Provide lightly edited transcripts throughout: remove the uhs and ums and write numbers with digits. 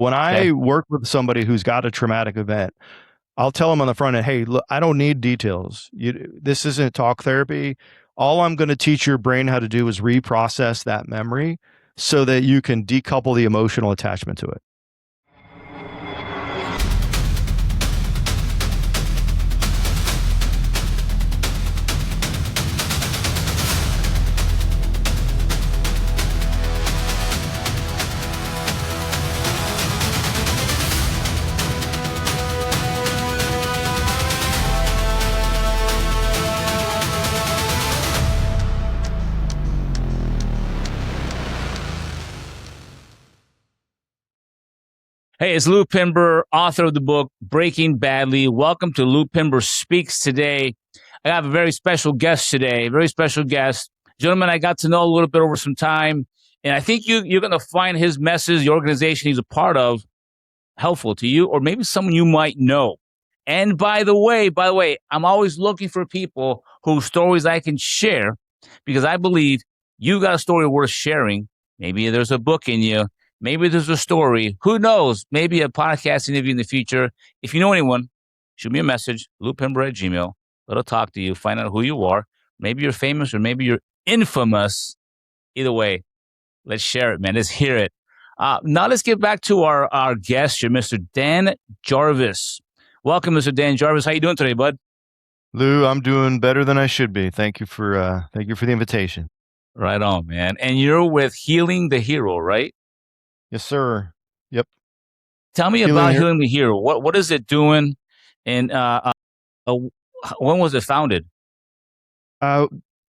When Okay. I work with somebody who's got a traumatic event, I'll tell them on the front end, hey, look, I don't need details. This isn't talk therapy. All I'm going to teach your brain how to do is reprocess that memory so that you can decouple the emotional attachment to it. Hey, it's Lou Pimber, author of the book Breaking Badly. Welcome to Lou Pimber Speaks today. I have a very special guest today, very special guest. Gentlemen, I got to know a little bit over some time, and I think you're going to find his message, the organization he's a part of, helpful to you, or maybe someone you might know. And by the way, I'm always looking for people whose stories I can share because I believe you got a story worth sharing. Maybe there's a book in you. Maybe there's a story. Who knows? Maybe a podcast interview in the future. If you know anyone, shoot me a message, loopimber@gmail. Let us talk to you, find out who you are. Maybe you're famous or maybe you're infamous. Either way, let's share it, man. Let's hear it. Now let's get back to our guest here, Mr. Dan Jarvis. Welcome, Mr. Dan Jarvis. How you doing today, bud? Lou, I'm doing better than I should be. Thank you for the invitation. Right on, man. And you're with Healing the Hero, right? Yes, sir. Yep. Tell me Healing about here. Healing the Hero. What is it doing? And uh, when was it founded? Uh,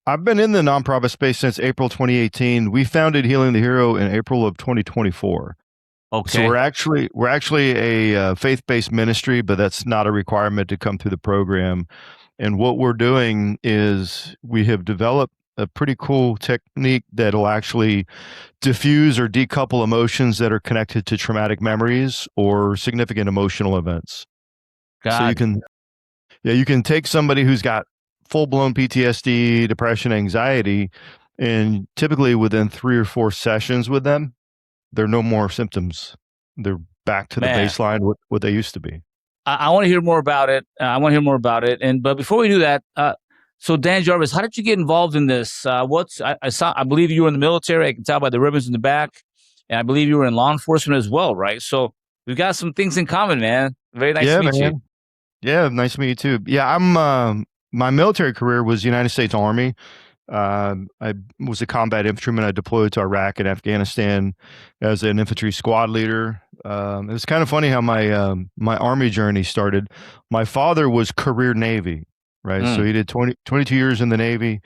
I've been in the nonprofit space since April 2018. We founded Healing the Hero in April of 2024. So Okay. we're actually a faith-based ministry, but that's not a requirement to come through the program. And what we're doing is we have developed a pretty cool technique that'll actually diffuse or decouple emotions that are connected to traumatic memories or significant emotional events. So you God, can, yeah, you can take somebody who's got full-blown PTSD, depression, anxiety, and typically within 3 or 4 sessions with them, there are no more symptoms. They're back to the man. baseline what they used to be. I want to hear more about it. But before we do that, so Dan Jarvis, how did you get involved in this? I believe you were in the military. I can tell by the ribbons in the back, and I believe you were in law enforcement as well, right? So we've got some things in common, man. Very nice to Yeah, meet you. man. Yeah, nice to meet you too. Yeah, my military career was United States Army. I was a combat infantryman. I deployed to Iraq and Afghanistan as an infantry squad leader. It was kind of funny how my Army journey started. My father was career Navy, right? So Mm. he did 22 years in the Navy.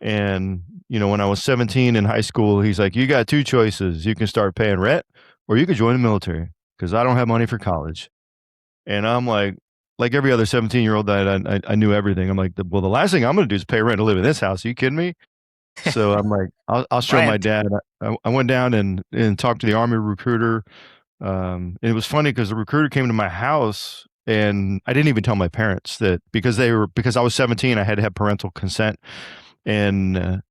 And, when I was 17 in high school, he's like, you got two choices. You can start paying rent or you could join the military because I don't have money for college. And I'm like every other 17-year-old that I knew everything. I'm like, well, the last thing I'm going to do is pay rent to live in this house. Are you kidding me? So I'm like, I'll show my Rent. dad. I went down and talked to the Army recruiter. It was funny because the recruiter came to my house and I didn't even tell my parents that because I was 17, I had to have parental consent. And the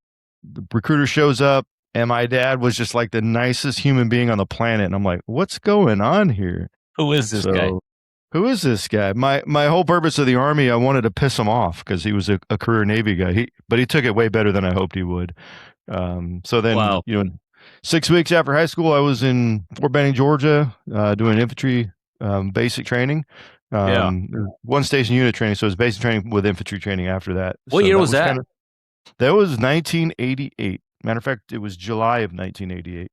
recruiter shows up and my dad was just like the nicest human being on the planet. And I'm like, what's going on here? Who is this guy? So who is this guy? My whole purpose of the Army, I wanted to piss him off because he was a career Navy guy. But he took it way better than I hoped he would. So then, Wow. 6 weeks after high school, I was in Fort Benning, Georgia, doing infantry basic training. Yeah. One station unit training, so it was basic training with infantry training after that. What So year that was was that? that was 1988. Matter of fact, it was July of 1988.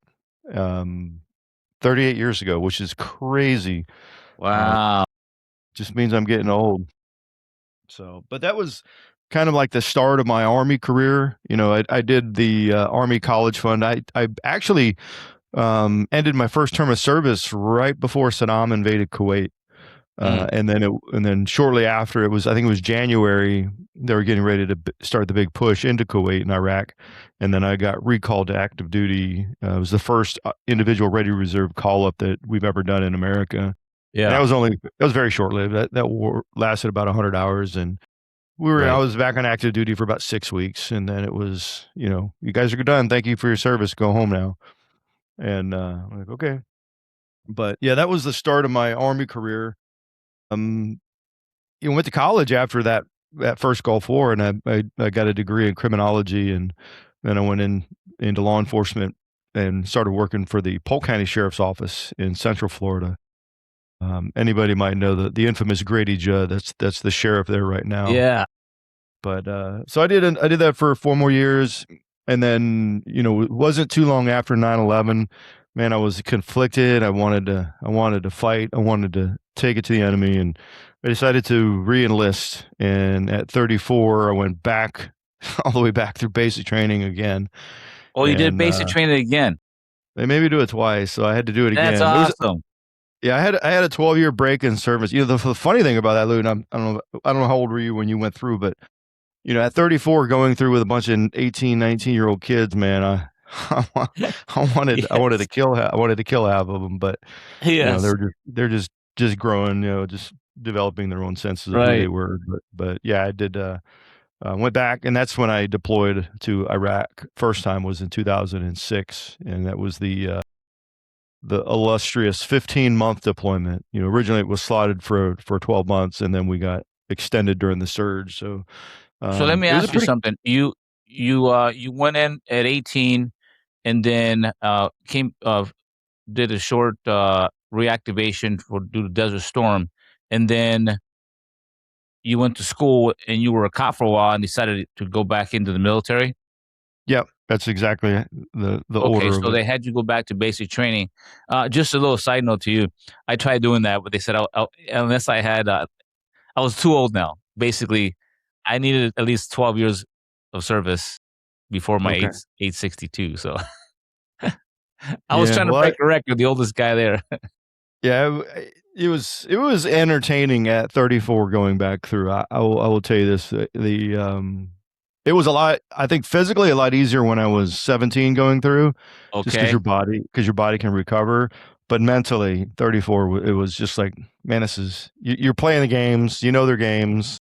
38 years ago, which is crazy. Wow. Just means I'm getting old. So, but that was kind of like the start of my Army career. I did the Army College Fund. I actually ended my first term of service right before Saddam invaded Kuwait. Mm. And then shortly after, I think it was January, they were getting ready to start the big push into Kuwait and Iraq. And then I got recalled to active duty. It was the first individual ready reserve call up that we've ever done in America. And Yeah. that was very short lived. That war lasted about 100 hours. And I Right. was back on active duty for about 6 weeks. And then it was, you guys are done. Thank you for your service. Go home now. And I'm like, okay. But yeah, that was the start of my Army career. Um, went to college after that first Gulf War, and I got a degree in criminology, and then I went into law enforcement and started working for the Polk County Sheriff's Office in Central Florida. Anybody might know the infamous Grady Judd. That's the sheriff there right now. Yeah. But so I did that for 4 more years, and then it wasn't too long after 9/11. Man, I was conflicted. I wanted to fight. I wanted to take it to the enemy, and I decided to re-enlist. And at 34, I went back all the way back through basic training again, Oh, you did and basic training again. they made me do it twice, so I had to do it That's again. It was awesome. Yeah, I had a 12-year break in service. The funny thing about that, Lou, and I don't know how old were you when you went through, but at 34, going through with a bunch of 18, 19-year-old kids, man, I wanted Yes. to kill I wanted to kill half of them, but Yes. they're just growing, just developing their own senses of who they Right. were. But yeah, I did. Went back, and that's when I deployed to Iraq. First time was in 2006, and that was the illustrious 15-month deployment. Originally it was slotted for 12 months, and then we got extended during the surge. So So let me it was a ask you pretty something. You went in at 18 and then came did a short reactivation for due to Desert Storm, and then you went to school and you were a cop for a while and decided to go back into the military. Yep, that's exactly the Okay, order of so it. they had you go back to basic training. Just a little side note to you, I tried doing that, but they said unless I had, I was too old now. Basically, I needed at least 12 years of service before my Okay. 862. So I was Yeah, trying to well, break a record, the oldest guy there. yeah, it was entertaining at 34 going back through. I will tell you this, it was a lot, I think, physically a lot easier when I was 17 going through, just because Okay. your body can recover, but mentally, 34, it was just like, man, you're playing the games, they're games,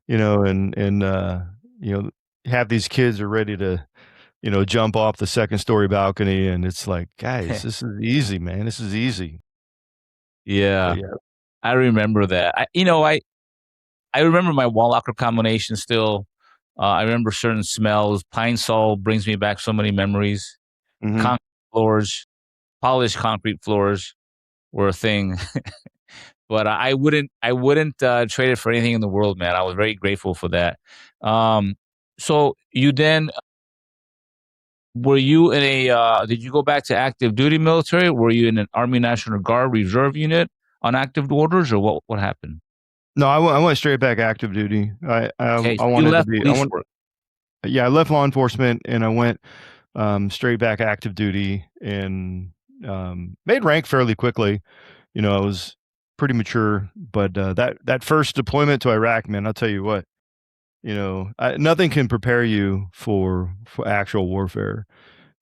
you know, half these kids are ready to, jump off the second story balcony, and it's like, guys, this is easy, man. This is easy. But Yeah, yeah. I remember that. I remember my wall locker combination still. I remember certain smells. Pine Sol brings me back so many memories. Mhm. Concrete floors, polished concrete floors were a thing. But I wouldn't trade it for anything in the world, man. I was very grateful for that. Um, so you then were you in a did you go back to active duty military? Were you in an Army National Guard reserve unit on active orders, or what happened? No, I went straight back active duty. Okay, so I you wanted to left be I police want work. Yeah, I left law enforcement, and I went, straight back active duty, and, made rank fairly quickly. I was pretty mature, but, that first deployment to Iraq, man, I'll tell you what, nothing can prepare you for actual warfare.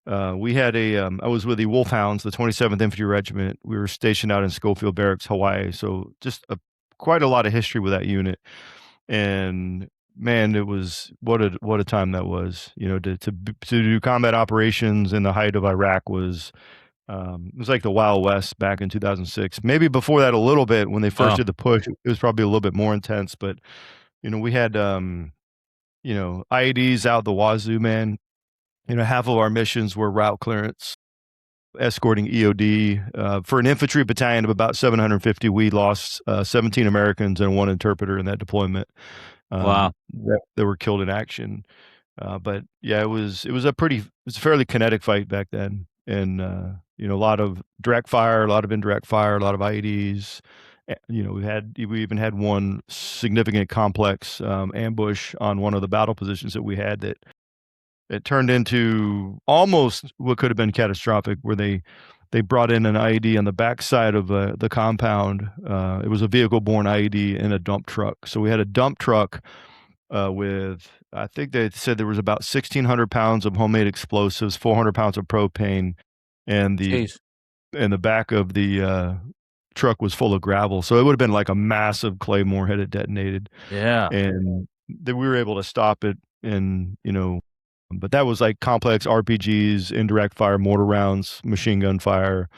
I was with the Wolfhounds, the 27th Infantry Regiment. We were stationed out in Schofield Barracks, Hawaii. So just quite a lot of history with that unit. And man, it was what a time that was. To do combat operations in the height of Iraq it was like the Wild West back in 2006. Maybe before that a little bit when they first Wow. did the push, it was probably a little bit more intense. But we had IEDs out the wazoo, man. Half of our missions were route clearance, escorting EOD. For an infantry battalion of about 750, we lost 17 Americans and one interpreter in that deployment, Wow. that were killed in action. But yeah, it was a fairly kinetic fight back then, and a lot of direct fire, a lot of indirect fire, a lot of IEDs. We even had one significant complex ambush on one of the battle positions that we had that it turned into almost what could have been catastrophic, where they brought in an IED on the backside of the compound. It was a vehicle-borne IED in a dump truck. So we had a dump truck with, I think they said there was about 1,600 pounds of homemade explosives, 400 pounds of propane, and Jeez. the back of the truck was full of gravel. So it would have been like a massive claymore had it detonated, Yeah. and that we were able to stop it. And but that was like complex RPGs, indirect fire, mortar rounds, machine gun fire.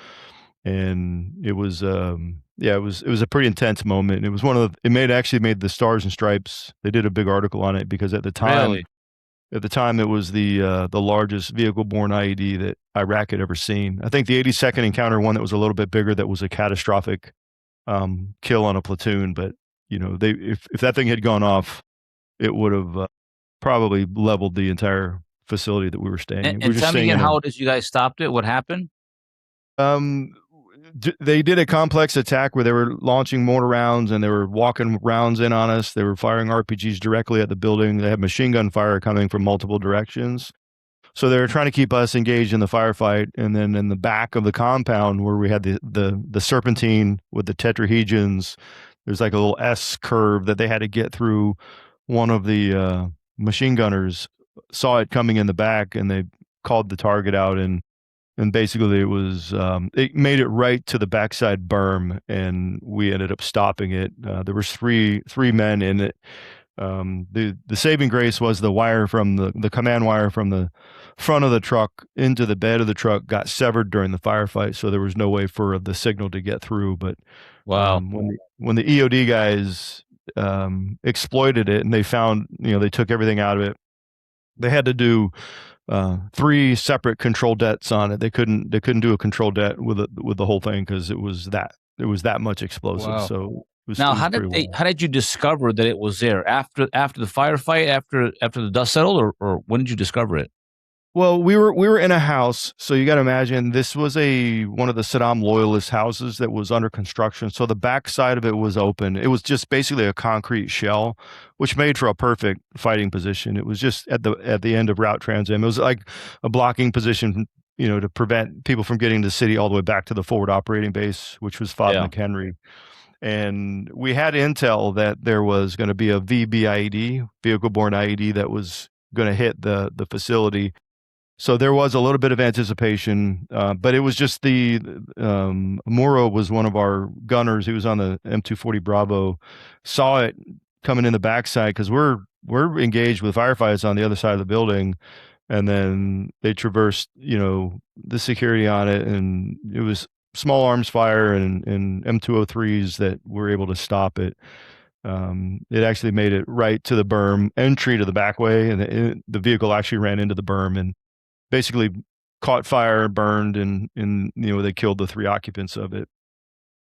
and it was yeah, it was a pretty intense moment. It was one of the, it made actually made the Stars and Stripes. They did a big article on it because Really? at the time it was the largest vehicle-borne IED that Iraq had ever seen. I think the 82nd encounter one that was a little bit bigger, that was a catastrophic kill on a platoon. But they, if that thing had gone off, it would have probably leveled the entire facility that we were staying And, in. We were and just tell me staying again, in a how it is you guys stopped it? What happened? um they did a complex attack where they were launching mortar rounds and they were walking rounds in on us. They were firing RPGs directly at the building. They had machine gun fire coming from multiple directions. So they were trying to keep us engaged in the firefight. And then in the back of the compound where we had the serpentine with the tetrahedrons, there's like a little S curve that they had to get through. One of the machine gunners saw it coming in the back, and they called the target out, and basically it was it made it right to the backside berm, and we ended up stopping it. There was three men in it. The saving grace was the wire from the command wire from the front of the truck into the bed of the truck got severed during the firefight, so there was no way for the signal to get through. But Wow. when the EOD guys exploited it, and they found, they took everything out of it, they had to do three separate control debts on it. They couldn't do a control debt with the whole thing because it was that much explosive. Wow. So it Now, was pretty wild. how did you discover that it was there? After the firefight, after the dust settled, or when did you discover it? Well, we were in a house, so you got to imagine this was one of the Saddam loyalist houses that was under construction. So the back side of it was open. It was just basically a concrete shell, which made for a perfect fighting position. It was just at the end of route transit. It was like a blocking position, to prevent people from getting the city all the way back to the forward operating base, which was Fob Yeah. McHenry. And we had intel that there was going to be a VBIED, vehicle-borne IED, that was going to hit the facility. So there was a little bit of anticipation, but it was just Moro was one of our gunners. He was on the M240 Bravo, saw it coming in the backside because we're engaged with firefights on the other side of the building, and then they traversed, the security on it, and it was small arms fire and M203s that were able to stop it. It actually made it right to the berm entry to the back way, and the vehicle actually ran into the berm and basically caught fire, burned, and they killed the three occupants of it.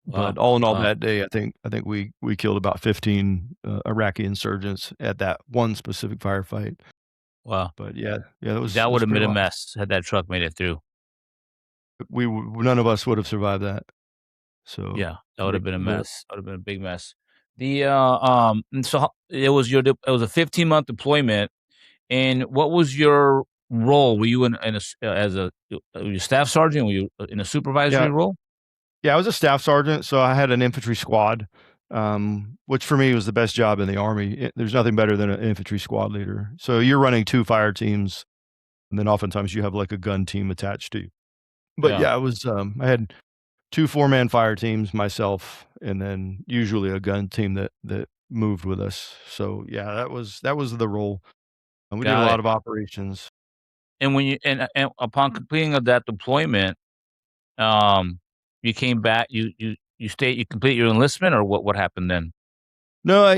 Wow. But all in all, Wow. that day, I think we killed about 15 Iraqi insurgents at that one specific firefight. Wow. But yeah, that was That it would was have pretty been a wild. mess had that truck made it through. None of us would have survived that. So Yeah, that would they, have been a they mess. That would have been a big mess. And so it was a 15-month deployment. And what was your role? Were you as a were you staff sergeant? Were you in a yeah, supervisory role? yeah, I was a staff sergeant, so I had an infantry squad, which for me was the best job in the Army. There's nothing better than an infantry squad leader. So you're running two fire teams, and then oftentimes you have like a gun team attached to you. But Yeah, yeah, I had two four-man fire teams, myself, and then usually a gun team that moved with us. So yeah, that was the role. And we did a got lot it. of operations. And when and upon completing of that deployment, um, you came back. You complete your enlistment, or what? What happened then? No, at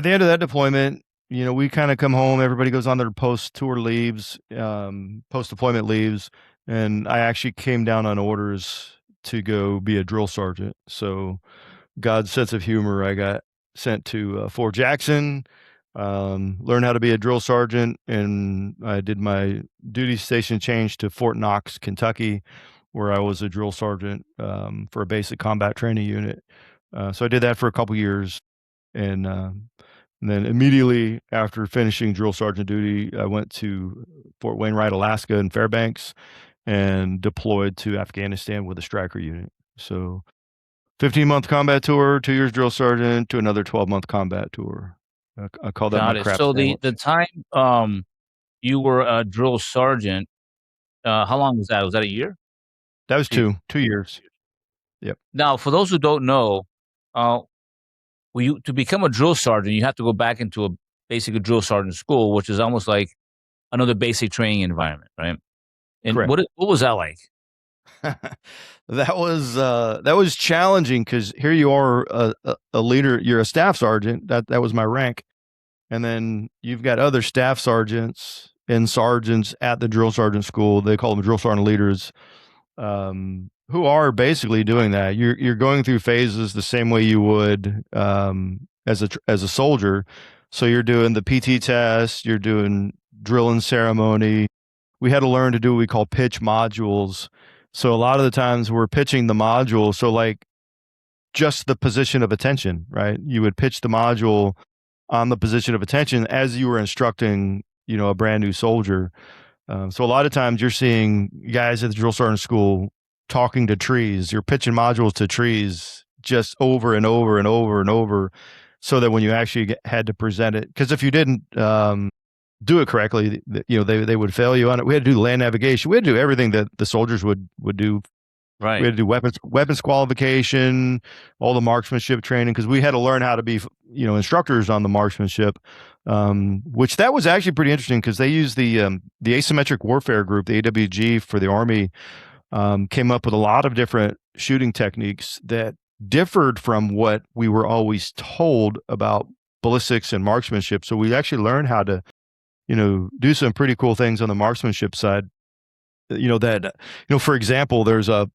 the end of that deployment, we kind of come home. Everybody goes on their post-tour leaves, post-deployment leaves, and I actually came down on orders to go be a drill sergeant. So God's sense of humor, I got sent to Fort Jackson, learned how to be a drill sergeant, and I did my duty station change to Fort Knox, Kentucky, where I was a drill sergeant for a basic combat training unit. So I did that for a couple years, and then immediately after finishing drill sergeant duty, I went to Fort Wainwright, Alaska, in Fairbanks, and deployed to Afghanistan with a Stryker unit. So 15-month combat tour, 2 years drill sergeant, to another 12-month combat tour. I call that my Got it. crap So the sandwich. time you were a drill sergeant, how long was that? Was that a year? That was 2 years. 2 years. Yep, Now, for those who don't know, uh, to become a drill sergeant, you have to go back into a basic drill sergeant school, which is almost like another basic training environment, right? And correct. what was that like? That was challenging because here you are, a leader. You're a staff sergeant. That was my rank, and then you've got other staff sergeants and sergeants at the drill sergeant school. They call them drill sergeant leaders, who are basically doing that. You're going through phases the same way you would, as a soldier. So you're doing the PT test. You're doing drill and ceremony. We had to learn to do what we call pitch modules. So a lot of the times we're pitching the module. So like just the position of attention, right? You would pitch the module on the position of attention as you were instructing, a brand new soldier. So a lot of times you're seeing guys at the drill sergeant school talking to trees. You're pitching modules to trees just over and over and over and over, so that when you actually had to present it, because if you didn't do it correctly, they would fail you on it. We had to do land navigation. We had to do everything that the soldiers would do. We Right. had to do weapons qualification, all the marksmanship training, because we had to learn how to be, instructors on the marksmanship, which that was actually pretty interesting because they used the asymmetric warfare group, the AWG for the Army, came up with a lot of different shooting techniques that differed from what we were always told about ballistics and marksmanship. So we actually learned how to, do some pretty cool things on the marksmanship side. For example, there's a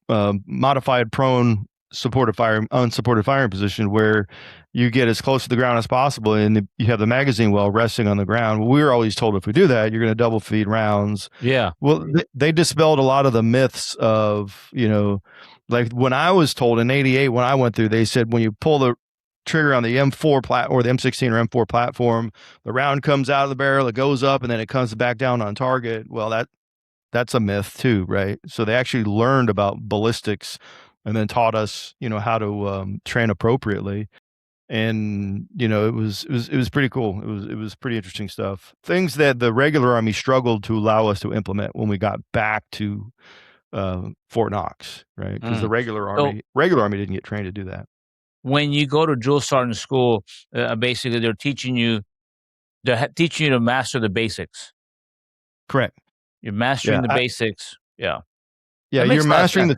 modified prone supported fire unsupported firing position where you get as close to the ground as possible, and you have the magazine well resting on the ground. Well, we were always told if we do that, you're going to double feed rounds. Yeah. Well, they dispelled a lot of the myths of, like when I was told in '88 when I went through, they said when you pull the trigger on the M4 or the M16 or M4 platform, the round comes out of the barrel, it goes up, and then it comes back down on target. Well, that's a myth too, right? So they actually learned about ballistics and then taught us, how to train appropriately. And it was pretty cool. It was pretty interesting stuff. Things that the regular Army struggled to allow us to implement when we got back to Fort Knox, right? Because the Mm. regular So Army didn't get trained to do that. when you go to drill sergeant school, basically they're teaching you to master the basics. Correct. You're Yeah. mastering the basics. Yeah. Yeah. That makes a lot of sense.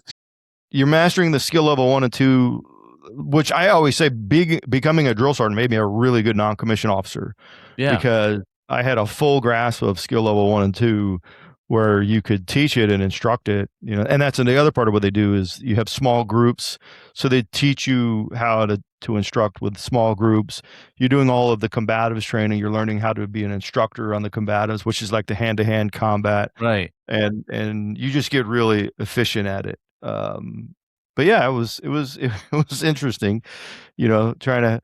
You're mastering the skill level 1 and 2, which I always say becoming a drill sergeant made me a really good non-commissioned officer, Yeah. because I had a full grasp of skill level 1 and 2 where you could teach it and instruct it, and that's the other part of what they do is you have small groups. So they teach you how to instruct with small groups. You're doing all of the combatives training. You're learning how to be an instructor on the combatives, which is like the hand-to-hand combat, Right. and you just get really efficient at it. But yeah, it was interesting, trying to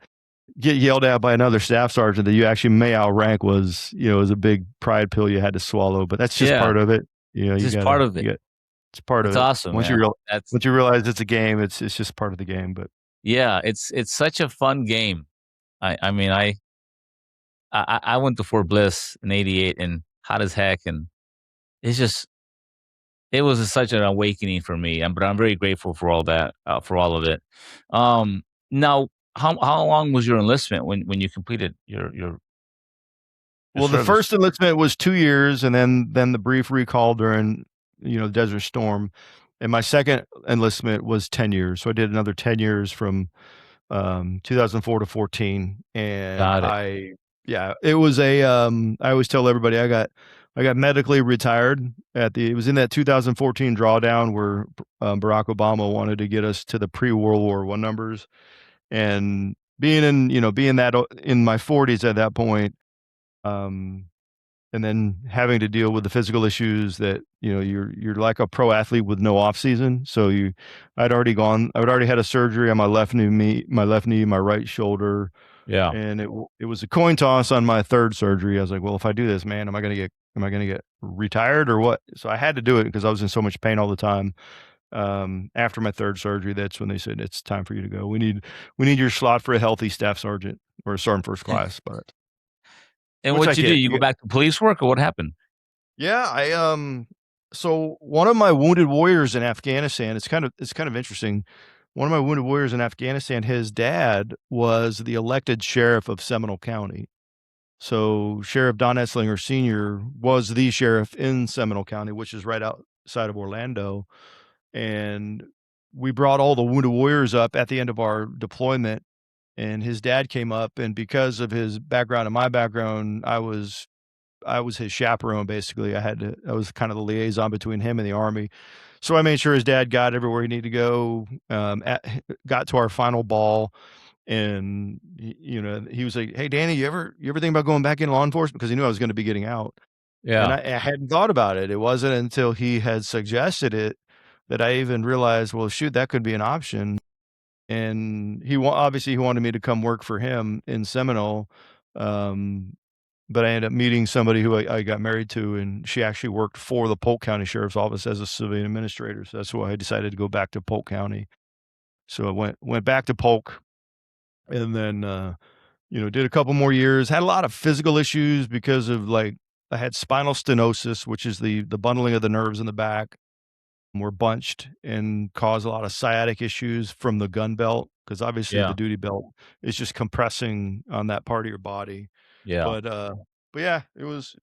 get yelled at by another staff sergeant that you actually may outrank was a big pride pill you had to swallow. But that's just Yeah. part of it. This You is part gotta, of it. it's part of That's it. awesome, man. That's Once you realize it's a game, it's just part of the game. But Yeah, it's such a fun game. I mean, I went to Fort Bliss in '88 and hot as heck, and it's just it was such an awakening for me, but I'm very grateful for all that, for all of it. Now, how long was your enlistment when you completed your well, the service? first enlistment was 2 years, and then the brief recall during Desert Storm, and my second enlistment was 10 years. So I did another 10 years from 2004 to 14. And Got it. yeah, it was I always tell everybody I got medically retired it was in that 2014 drawdown where Barack Obama wanted to get us to the pre-World War I numbers, and being that in my 40s at that point, um, and then having to deal with the physical issues that you're like a pro athlete with no off season. So I'd already had a surgery on my left knee, my right shoulder, Yeah. and it was a coin toss on my third surgery. I was like, well, if I do this, man, am I gonna get retired or what? So I had to do it because I was in so much pain all the time. After my third surgery, that's when they said it's time for you to go. We need your slot for a healthy staff sergeant or a sergeant first class, but And which I what you do? get. You go back to police work, or what happened? Yeah, so one of my wounded warriors in Afghanistan, it's kind of interesting. One of my wounded warriors in Afghanistan, his dad was the elected sheriff of Seminole County. So Sheriff Don Etzlinger Sr. was the sheriff in Seminole County, which is right out side of Orlando, and we brought all the wounded warriors up at the end of our deployment, and his dad came up, and because of his background and my background, I was his chaperone, basically. I was kind of the liaison between him and the Army. So I made sure his dad got everywhere he needed to go, got to our final ball, and he was like, "Hey, Danny, you ever think about going back in law enforcement?" Because he knew I was going to be getting out, and Yeah. I hadn't thought about it. It wasn't until he had suggested it that I even realized, well, shoot, that could be an option. And obviously he wanted me to come work for him in Seminole. Um, but I ended up meeting somebody who I got married to, and she actually worked for the Polk County Sheriff's Office as a civilian administrator. So that's why I decided to go back to Polk County. So I went back to Polk, and then did a couple more years. Had a lot of physical issues because of like I had spinal stenosis, which is the bundling of the nerves in the back were bunched and caused a lot of sciatic issues from the gun belt because obviously the Yeah. duty belt is just compressing on that part of your body. Yeah. But but yeah, it was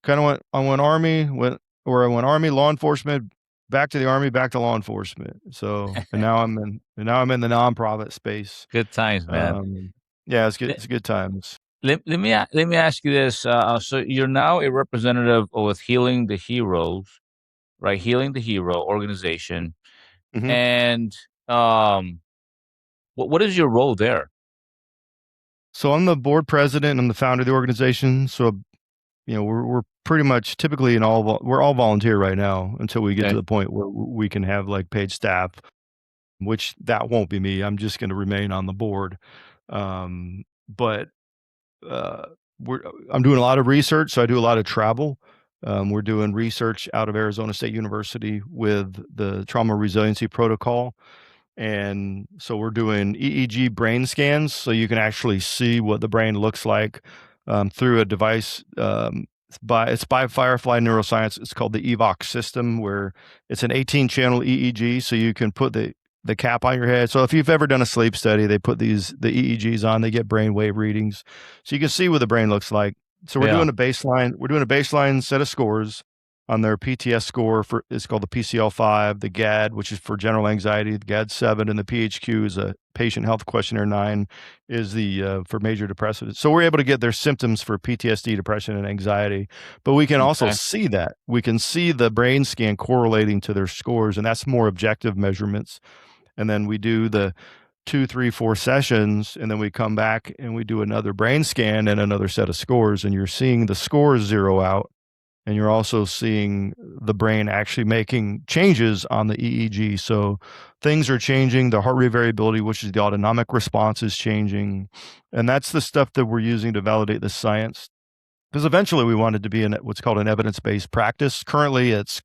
kind of I went army, law enforcement, back to the army, back to law enforcement. So and now I'm in the nonprofit space. Good times, man. Um, yeah, it's good times. Let me ask you this. So you're now a representative with Healing the Heroes, right? Healing the Hero organization, Mhm. and um, what is your role there? So I'm the board president. I'm the founder of the organization. So we're pretty much typically we're all volunteer right now until we get to Okay. the point where we can have like paid staff, which that won't be me. I'm just going to remain on the board. But uh, I'm doing a lot of research, so I do a lot of travel. We're doing research out of Arizona State University with the trauma resiliency protocol. And so we're doing EEG brain scans so you can actually see what the brain looks like through a device. It's by Firefly Neuroscience. It's called the EVOC system, where it's an 18-channel EEG, so you can put the cap on your head. So if you've ever done a sleep study, they put the EEGs on. They get brain wave readings, so you can see what the brain looks like. So we're Yeah. doing a baseline. We're doing a baseline set of scores on their PTS score for it's called the PCL5, the GAD, which is for general anxiety, the GAD-7, and the PHQ is a patient health questionnaire 9 is the for major depressive. So we're able to get their symptoms for PTSD, depression, and anxiety, but we can also Okay. see that. We can see the brain scan correlating to their scores, and that's more objective measurements. And then we do the 2, 3, 4 sessions, and then we come back and we do another brain scan and another set of scores, and you're seeing the scores zero out, and you're also seeing the brain actually making changes on the EEG. So things are changing. The heart rate variability, which is the autonomic response, is changing. And that's the stuff that we're using to validate the science. Because eventually we wanted to be in what's called an evidence-based practice. Currently it's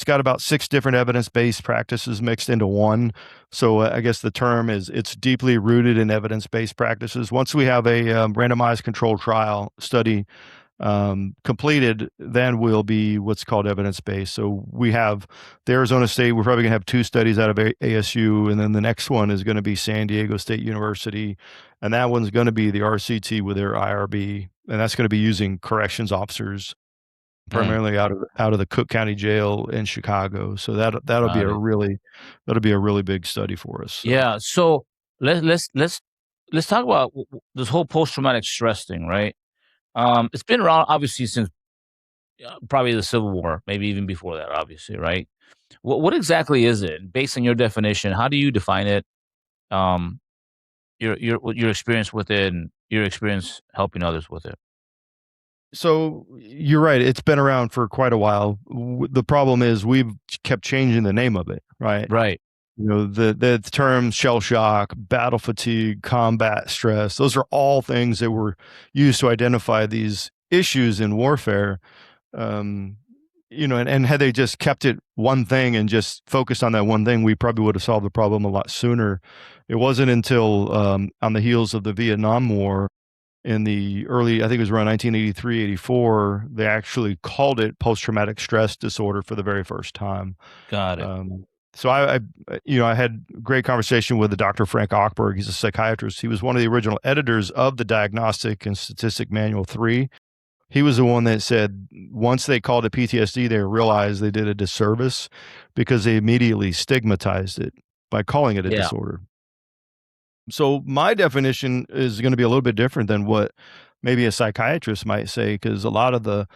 got about 6 different evidence-based practices mixed into one. So I guess the term is it's deeply rooted in evidence-based practices. Once we have a randomized controlled trial study completed, then we'll be what's called evidence-based. So we have the Arizona State, we're probably going to have 2 studies out of ASU, and then the next one is going to be San Diego State University, and that one's going to be the RCT with their IRB, and that's going to be using corrections officers Mm, primarily out of the Cook County Jail in Chicago. So got it. that'll be a really big study for us. So Yeah. So let's talk about this whole post traumatic stress thing, right? It's been around obviously since probably the Civil War, maybe even before that, obviously, right? What exactly is it? Based on your definition, how do you define it? Um, your experience with it and your experience helping others with it. So you're right. It's been around for quite a while. The problem is we've kept changing the name of it, right? Right. The terms shell shock, battle fatigue, combat stress, those are all things that were used to identify these issues in warfare. Um, and had they just kept it one thing and just focused on that one thing, we probably would have solved the problem a lot sooner. It wasn't until on the heels of the Vietnam War in the early, I think it was around 1983, 84, they actually called it post-traumatic stress disorder for the very first time. Got it. Um, so I had a great conversation with the Dr. Frank Ochberg. He's a psychiatrist. He was one of the original editors of the Diagnostic and Statistic Manual 3. He was the one that said once they called it PTSD, they realized they did a disservice because they immediately stigmatized it by calling it a Yeah. disorder. So my definition is going to be a little bit different than what maybe a psychiatrist might say, because a lot of the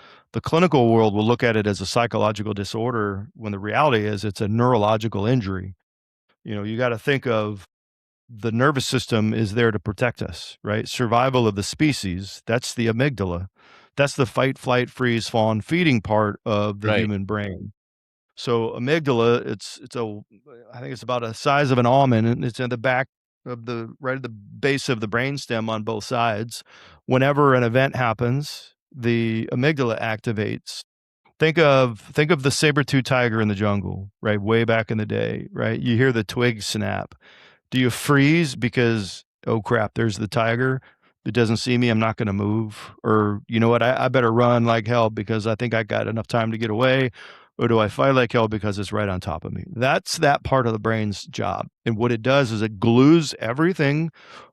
clinical world will look at it as a psychological disorder when the reality is it's a neurological injury. You got to think of the nervous system is there to protect us, right? Survival of the species, that's the amygdala. That's the fight, flight, freeze, fawn, feeding part of the Right. human brain. So amygdala, it's I think it's about the size of an almond, and it's in the back of the right at the base of the brainstem on both sides. Whenever an event happens, the amygdala activates. Think of the saber-tooth tiger in the jungle, right? Way back in the day, right? You hear the twig snap. Do you freeze because, oh crap, there's the tiger. It doesn't see me. I'm not going to move. Or, you know what? I better run like hell because I think I got enough time to get away. Or do I fight like hell because it's right on top of me? That's that part of the brain's job. And what it does is it glues everything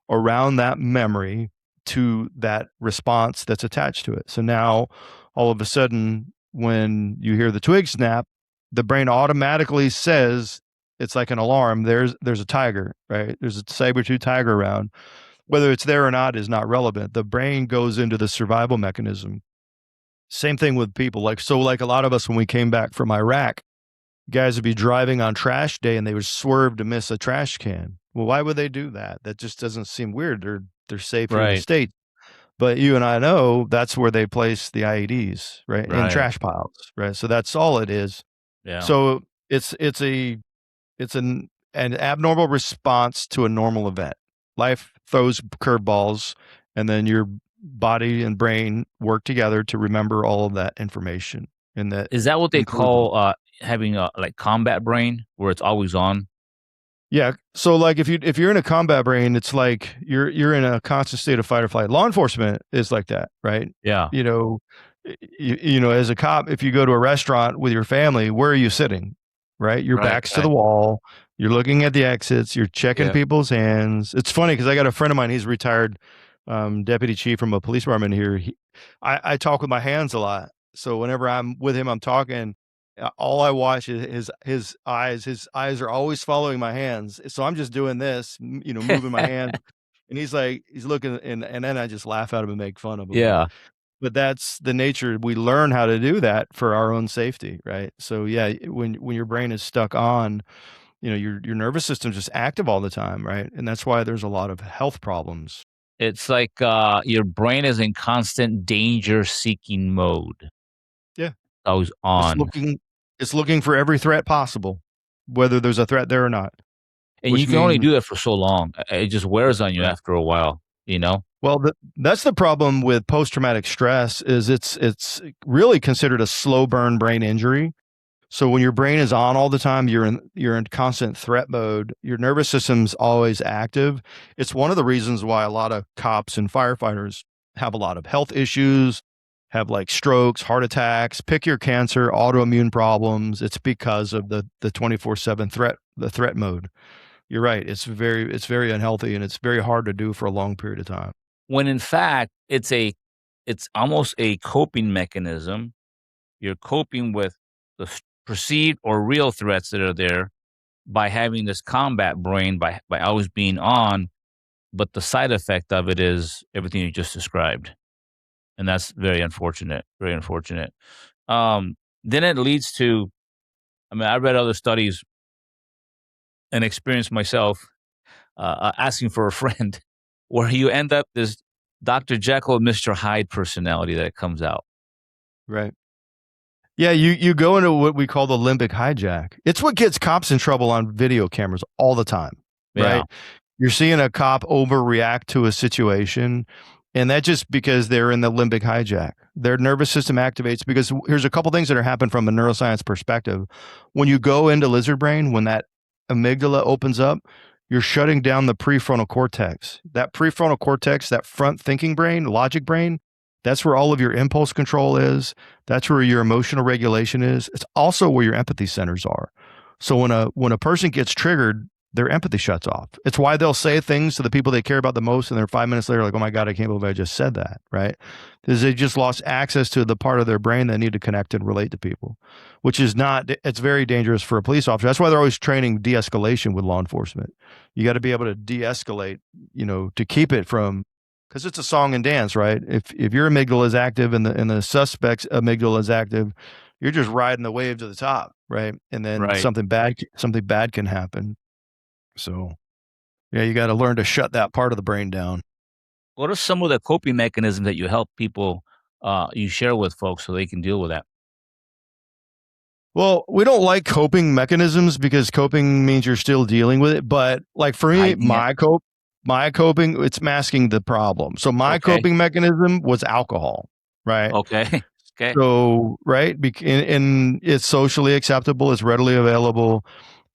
around that memory to that response that's attached to it. So now all of a sudden, when you hear the twig snap, the brain automatically says, it's like an alarm. There's a tiger, right? There's a saber-tooth tiger around. Whether it's there or not is not relevant. The brain goes into the survival mechanism. Same thing with people. Like a lot of us when we came back from Iraq, guys would be driving on trash day and they would swerve to miss a trash can. Well, why would they do that? That just doesn't seem weird. They're safe here in the Right. States. But you and I know that's where they place the IEDs, right? In Right. trash piles, right? So that's all it is. Yeah. So it's an abnormal response to a normal event. Life throws curveballs, and then your body and brain work together to remember all of that information, and that Is that what they includes. call having a like combat brain where it's always on? Yeah. So like if you're in a combat brain, it's like you're in a constant state of fight or flight. Law enforcement is like that, right? Yeah. You know, as a cop, if you go to a restaurant with your family, where are you sitting? Right? Your Right. back's to the Right. wall. You're looking at the exits. You're checking Yeah. people's hands. It's funny because I got a friend of mine. He's retired deputy chief from a police department here. I talk with my hands a lot. So whenever I'm with him, I'm talking. All I watch is his eyes. His eyes are always following my hands. So I'm just doing this, moving my hands. And he's looking, and then I just laugh at him and make fun of him. Yeah. But that's the nature. We learn how to do that for our own safety, right? So yeah, when your brain is stuck on, your nervous system's just active all the time, right? And that's why there's a lot of health problems. It's like your brain is in constant danger seeking mode. Yeah. Always It's on. looking it's looking for every threat possible, whether there's a threat there or not, And you which can only means do that for so long. It just wears on you right. after a while, you know? Well, that's the problem with post-traumatic stress is it's really considered a slow burn brain injury. So when your brain is on all the time, you're in constant threat mode. Your nervous system's always active. It's one of the reasons why a lot of cops and firefighters have a lot of health issues, have like strokes, heart attacks, pick your cancer, autoimmune problems. It's because of the 24/7 threat mode. You're right. It's very unhealthy and it's very hard to do for a long period of time. When in fact it's almost a coping mechanism. You're coping with the perceived or real threats that are there by having this combat brain by always being on, but the side effect of it is everything you just described. And that's very unfortunate, very unfortunate. Then it leads to, I mean, I read other studies and experienced myself asking for a friend where you end up this Dr. Jekyll and Mr. Hyde personality that comes out. Right. Yeah, you go into what we call the limbic hijack. It's what gets cops in trouble on video cameras all the time, Yeah. right? You're seeing a cop overreact to a situation, and that's just because they're in the limbic hijack. Their nervous system activates because here's a couple things that are happening from a neuroscience perspective. When you go into lizard brain, when that amygdala opens up, you're shutting down the prefrontal cortex. That prefrontal cortex, that front thinking brain, logic brain, that's where all of your impulse control is. That's where your emotional regulation is. It's also where your empathy centers are. So when a person gets triggered, their empathy shuts off. It's why they'll say things to the people they care about the most, and they're 5 minutes later like, "Oh my god, I can't believe I just said that." Right? Because they just lost access to the part of their brain that need to connect and relate to people, which is not. It's very dangerous for a police officer. That's why they're always training de-escalation with law enforcement. You got to be able to de-escalate, to keep it from, because it's a song and dance, right? If your amygdala is active and the suspect's amygdala is active, you're just riding the wave to the top, right? And then Right. something bad can happen. So yeah, you got to learn to shut that part of the brain down. What are some of the coping mechanisms that you help people, you share with folks so they can deal with that? Well, we don't like coping mechanisms because coping means you're still dealing with it. But like for me, Hiding it. my coping, it's masking the problem. So my Okay. coping mechanism was alcohol, right? Okay. Okay. So, right, and it's socially acceptable, it's readily available,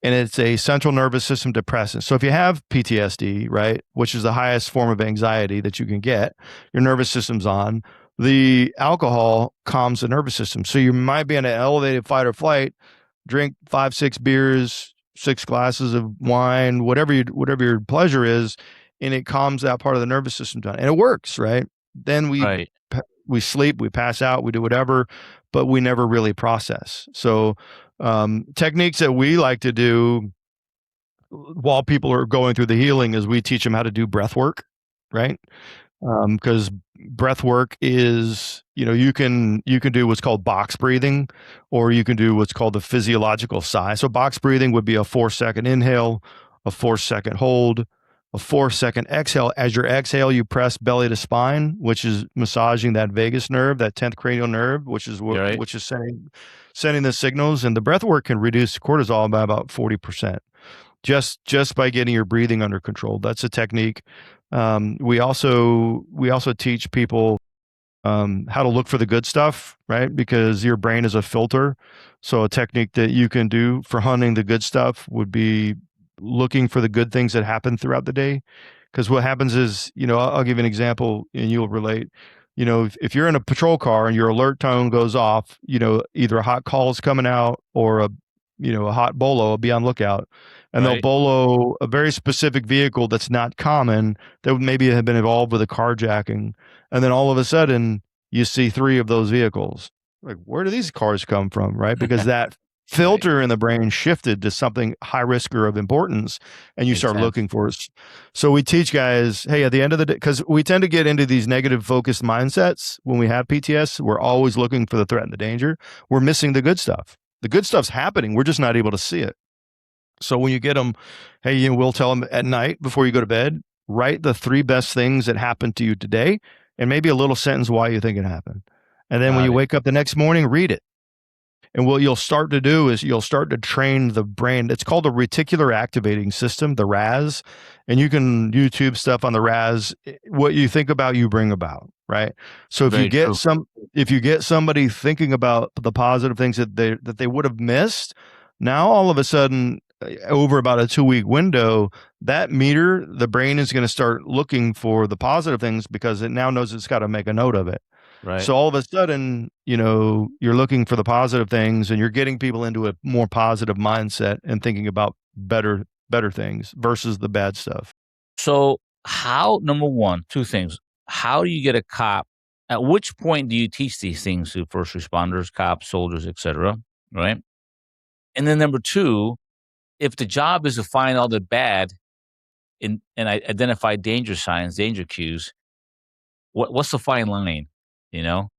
and it's a central nervous system depressant. So, if you have PTSD, right, which is the highest form of anxiety that you can get, your nervous system's on. The alcohol calms the nervous system. So, you might be in an elevated fight or flight, drink 5, 6 beers, 6 glasses of wine, whatever your pleasure is, and it calms that part of the nervous system down, and it works, right? Then Right. we sleep, we pass out, we do whatever, but we never really process. So, techniques that we like to do while people are going through the healing is we teach them how to do breath work, right? Because breath work is, you can do what's called box breathing, or you can do what's called the physiological sigh. So box breathing would be a 4-second inhale, a 4-second hold, a 4-second exhale. As you exhale, you press belly to spine, which is massaging that vagus nerve, that 10th cranial nerve, which is You're right. sending the signals. And the breath work can reduce cortisol by about 40%, just by getting your breathing under control. That's a technique. We also teach people how to look for the good stuff, right? Because your brain is a filter. So a technique that you can do for hunting the good stuff would be looking for the good things that happen throughout the day. Because what happens is, I'll give you an example and you'll relate. If you're in a patrol car and your alert tone goes off, either a hot call is coming out or a hot bolo will be on lookout, and they'll Right. bolo a very specific vehicle that's not common, that would maybe have been involved with a carjacking, and then all of a sudden you see 3 of those vehicles. Like, where do these cars come from, right? Because that Right. filter in the brain shifted to something high risk or of importance, and you Makes start sense. looking for it. So we teach guys, hey, at the end of the day, because we tend to get into these negative focused mindsets when we have PTS, we're always looking for the threat and the danger. We're missing the good stuff. The good stuff's happening. We're just not able to see it. So when you get them, hey, we'll tell them at night before you go to bed, write the 3 best things that happened to you today, and maybe a little sentence why you think it happened. And then when Got you it. wake up the next morning, read it. And what you'll start to do is you'll start to train the brain. It's called the reticular activating system, the RAS. And you can YouTube stuff on the RAS. What you think about, you bring about, right? So Very true. if you get somebody thinking about the positive things that they would have missed, now all of a sudden, over about a 2-week window, that meter, the brain is going to start looking for the positive things because it now knows it's got to make a note of it. Right. So all of a sudden, you're looking for the positive things and you're getting people into a more positive mindset and thinking about better things versus the bad stuff. So, how, number one, 2 things. How do you get a cop? At which point do you teach these things to first responders, cops, soldiers, etcetera, right? And then number 2, if the job is to find all the bad and identify danger signs, danger cues, what's the fine line, you know?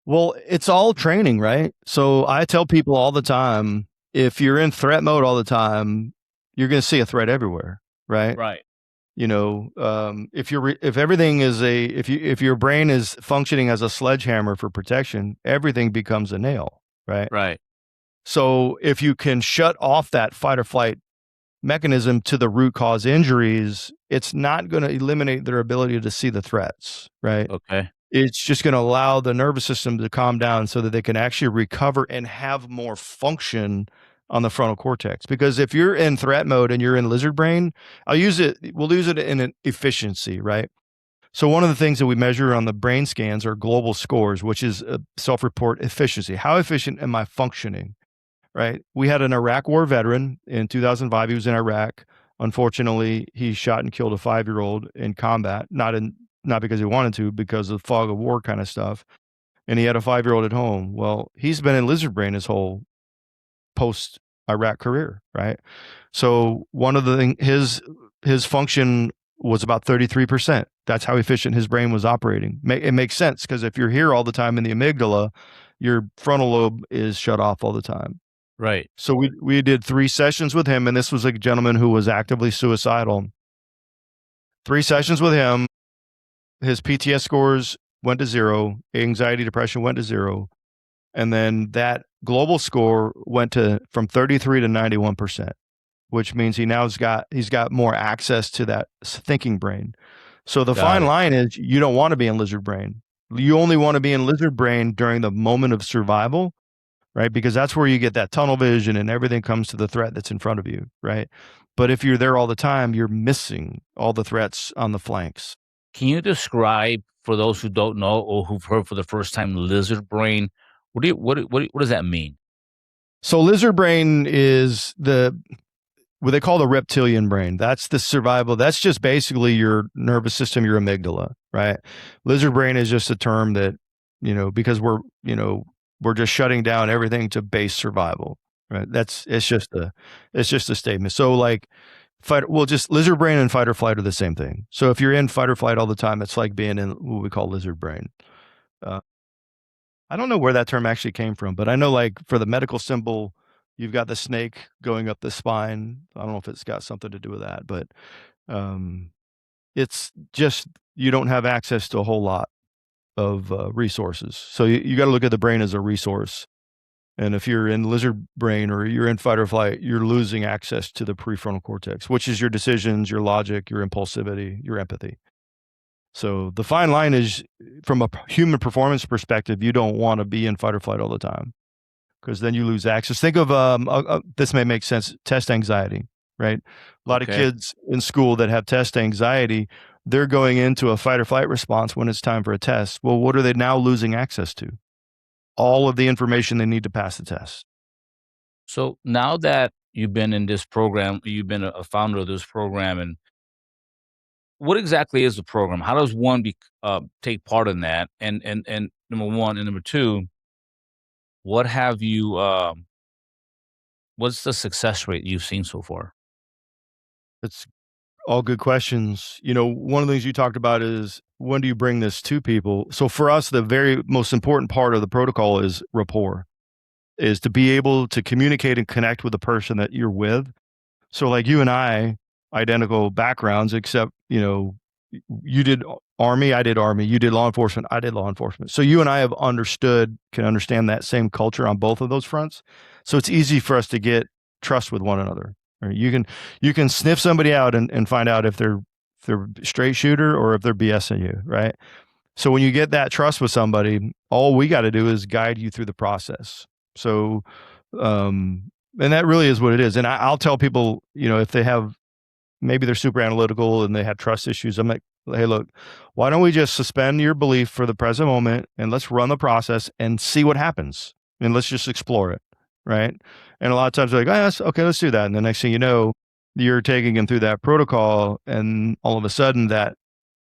Well, it's all training, right? So I tell people all the time, if you're in threat mode all the time, you're going to see a threat everywhere, right? Right. If everything is if your brain is functioning as a sledgehammer for protection, everything becomes a nail, right? Right. So if you can shut off that fight or flight mechanism to the root cause injuries, it's not going to eliminate their ability to see the threats, right? Okay. It's just going to allow the nervous system to calm down so that they can actually recover and have more function on the frontal cortex. Because if you're in threat mode and you're in lizard brain, we'll use it in an efficiency, right? So one of the things that we measure on the brain scans are global scores, which is a self-report efficiency. How efficient am I functioning? right? We had an Iraq War veteran in 2005. He was in Iraq. Unfortunately, he shot and killed a 5-year-old in combat, not because he wanted to, because of fog of war kind of stuff. And he had a 5-year-old at home. Well, he's been in lizard brain his whole post Iraq career, right? So one of the thing his function was about 33%. That's how efficient his brain was operating. It makes sense because if you're here all the time in the amygdala, your frontal lobe is shut off all the time. Right. So we did 3 sessions with him, and this was a gentleman who was actively suicidal. 3 sessions with him, his PTSD scores went to 0, anxiety, depression went to 0, and then that global score went to from 33 to 91%, which means he's got more access to that thinking brain. So the Got fine it. line is you don't want to be in lizard brain. You only want to be in lizard brain during the moment of survival, right? Because that's where you get that tunnel vision and everything comes to the threat that's in front of you, right? But if you're there all the time, you're missing all the threats on the flanks. Can you describe for those who don't know or who've heard for the first time lizard brain? What does that mean? So lizard brain is what they call the reptilian brain. That's the survival. That's just basically your nervous system, your amygdala, right? Lizard brain is just a term that, because we're just shutting down everything to base survival, right? It's just a statement. So like just lizard brain and fight or flight are the same thing. So if you're in fight or flight all the time, it's like being in what we call lizard brain. Uh, I don't know where that term actually came from, but I know like for the medical symbol, you've got the snake going up the spine. I don't know if it's got something to do with that, but um, it's just you don't have access to a whole lot of resources. So you got to look at the brain as a resource. And if you're in lizard brain or you're in fight or flight, you're losing access to the prefrontal cortex, which is your decisions, your logic, your impulsivity, your empathy. So the fine line is from a human performance perspective, you don't want to be in fight or flight all the time because then you lose access. Think of this may make sense. Test anxiety, right? A lot of Okay. kids in school that have test anxiety, they're going into a fight or flight response when it's time for a test. Well, what are they now losing access to? All of the information they need to pass the test. So now that you've been in this program, you've been a founder of this program, and what exactly is the program? How does one take part in that? And number one, and number two, what have you? What's the success rate you've seen so far? It's all good questions. One of the things you talked about is when do you bring this to people? So for us, the very most important part of the protocol is rapport, is to be able to communicate and connect with the person that you're with. So like you and I, identical backgrounds, except, you did army, I did army, you did law enforcement, I did law enforcement. So you and I can understand that same culture on both of those fronts. So it's easy for us to get trust with one another. Right? You can sniff somebody out and find out if they're straight shooter or if they're BSing you, right? So when you get that trust with somebody, all we got to do is guide you through the process. So, and that really is what it is. And I'll tell people, if they have maybe they're super analytical and they have trust issues, I'm like, hey, look, why don't we just suspend your belief for the present moment and let's run the process and see what happens and let's just explore it, right? And a lot of times they're like, oh, yes, okay, let's do that. And the next thing you know, you're taking them through that protocol, and all of a sudden that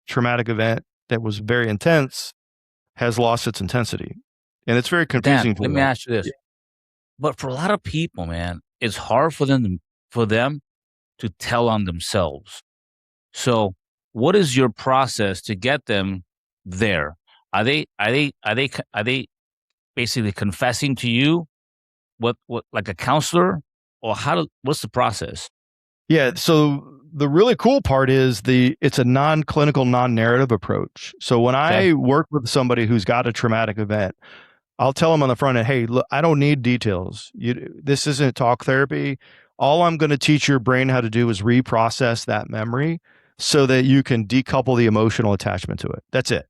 traumatic event that was very intense has lost its intensity. And it's very But Dan, confusing to let me them. ask you this: but for a lot of people, man, it's hard for them to tell on themselves. So, what is your process to get them there? Are they basically confessing to you what like a counselor, or what's the process? Yeah. So the really cool part is it's a non-clinical, non-narrative approach. So when Okay. I work with somebody who's got a traumatic event, I'll tell them on the front end, hey, look, I don't need details. This isn't talk therapy. All I'm going to teach your brain how to do is reprocess that memory so that you can decouple the emotional attachment to it. That's it.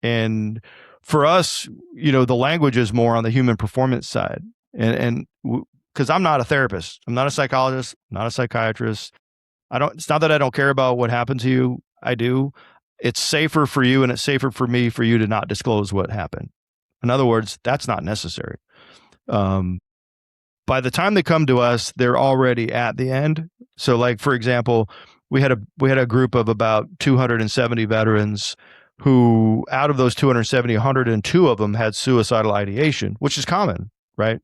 And for us, the language is more on the human performance side. And because I'm not a therapist, I'm not a psychologist, not a psychiatrist. It's not that I don't care about what happened to you. I do. It's safer for you and it's safer for me for you to not disclose what happened. In other words, that's not necessary. Um, by the time they come to us, they're already at the end. So, like for example, we had a group of about 270 veterans who, out of those 270, 102 of them had suicidal ideation, which is common, right?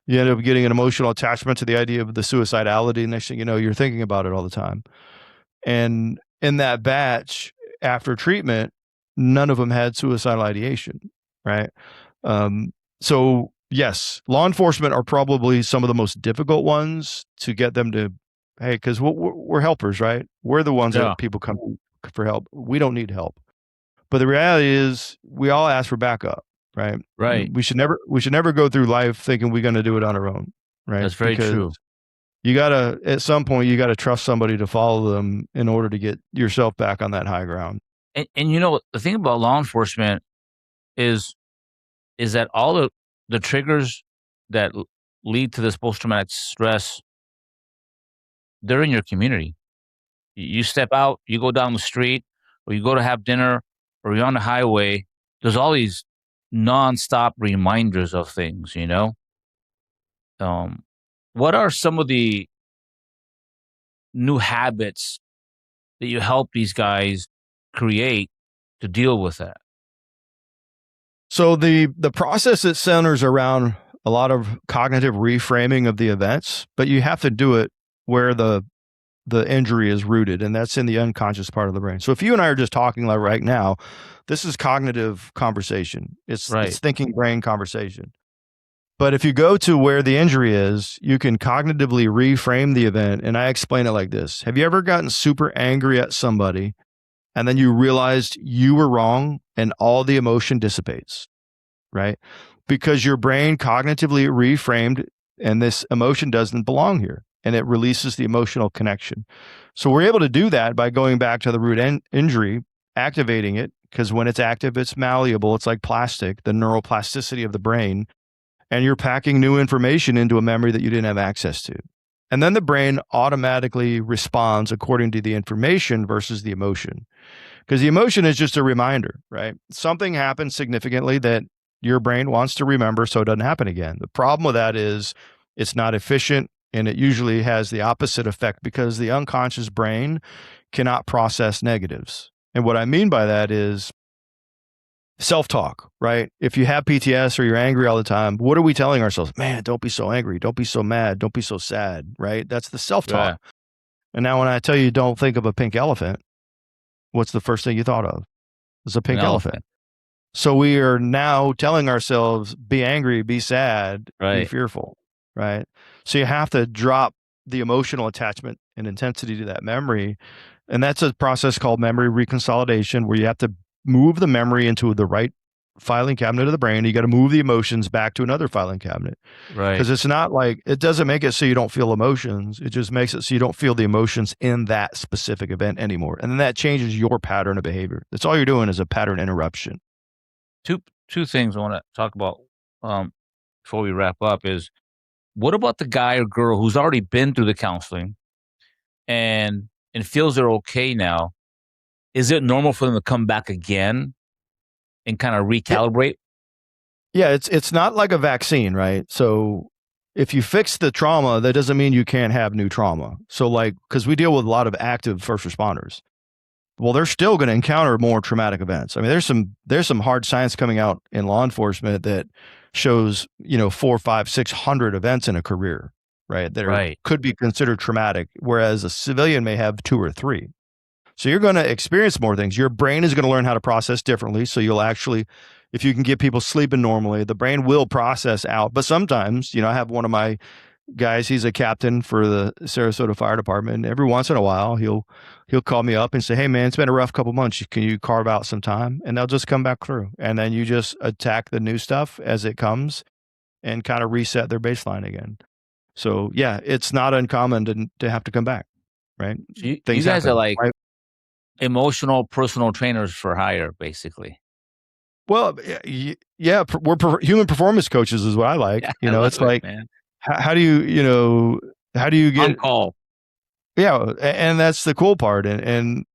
You end up getting an emotional attachment to the idea of the suicidality. Next thing you know, you're thinking about it all the time. And in that batch, after treatment, none of them had suicidal ideation, right? Um, so yes, law enforcement are probably some of the most difficult ones to get them to, hey, because we're helpers, right? We're the ones Yeah. that people come for help. We don't need help. But the reality is, we all ask for backup, right? Right. We should never go through life thinking we're going to do it on our own, right? That's very Because true. you gotta, at some point, you gotta trust somebody to follow them in order to get yourself back on that high ground. And the thing about law enforcement is that all the triggers that lead to this post traumatic stress, they're in your community. You step out, you go down the street, or you go to have dinner, or you're on the highway. There's all these nonstop reminders of things. Um, what are some of the new habits that you help these guys create to deal with that? So the process, it centers around a lot of cognitive reframing of the events, but you have to do it where the injury is rooted, and that's in the unconscious part of the brain. So if you and I are just talking like right now, this is cognitive conversation. It's Right, thinking brain conversation. But if you go to where the injury is, you can cognitively reframe the event. And I explain it like this. Have you ever gotten super angry at somebody and then you realized you were wrong and all the emotion dissipates, right? Because your brain cognitively reframed and this emotion doesn't belong here and it releases the emotional connection. So we're able to do that by going back to the root injury, activating it, because when it's active, it's malleable. It's like plastic, the neuroplasticity of the brain, and you're packing new information into a memory that you didn't have access to. And then the brain automatically responds according to the information versus the emotion. Because the emotion is just a reminder, right? Something happened significantly that your brain wants to remember so it doesn't happen again. The problem with that is it's not efficient and it usually has the opposite effect because the unconscious brain cannot process negatives. And what I mean by that is self-talk, right? If you have PTS or you're angry all the time, what are we telling ourselves? Man, don't be so angry. Don't be so mad. Don't be so sad, right? That's the self-talk. right. And now when I tell you don't think of a pink elephant, what's the first thing you thought of? It's a An pink elephant. elephant. So we are now telling ourselves, be angry, be sad, be Right, fearful, right? So you have to drop the emotional attachment and intensity to that memory. And that's a process called memory reconsolidation, where you have to move the memory into the right filing cabinet of the brain. You got to move the emotions back to another filing cabinet, right, because it's not like, it doesn't make it so you don't feel emotions. It just makes it so you don't feel the emotions in that specific event anymore. And then that changes your pattern of behavior. That's all you're doing, is a pattern interruption. two things I want to talk about um, before we wrap up is what about the guy or girl who's already been through the counseling and feels they're okay now? Is it normal for them to come back again and kind of Yeah, recalibrate? yeah, it's not like a vaccine, right? So if you fix the trauma, that doesn't mean you can't have new trauma. So like, because we deal with a lot of active first responders, well, they're still going to encounter more traumatic events. I mean, there's some hard science coming out in law enforcement that shows, 4, 5, 600 events in a career, right? That Right, could be considered traumatic, whereas a civilian may have 2 or 3. So you're going to experience more things. Your brain is going to learn how to process differently. So you'll actually, if you can get people sleeping normally, the brain will process out. But sometimes, I have one of my guys, he's a captain for the Sarasota Fire Department. And every once in a while, he'll call me up and say, "Hey man, it's been a rough couple months. Can you carve out some time?" And they'll just come back through. And then you just attack the new stuff as it comes and kind of reset their baseline again. So yeah, it's not uncommon to have to come back, right? so you Things guys are happen. like Right? emotional personal trainers for hire, basically. Well, yeah, human performance coaches is what I like. Yeah, I love It's it, like, man. how do how do you On get, call. yeah, and that's the cool part. And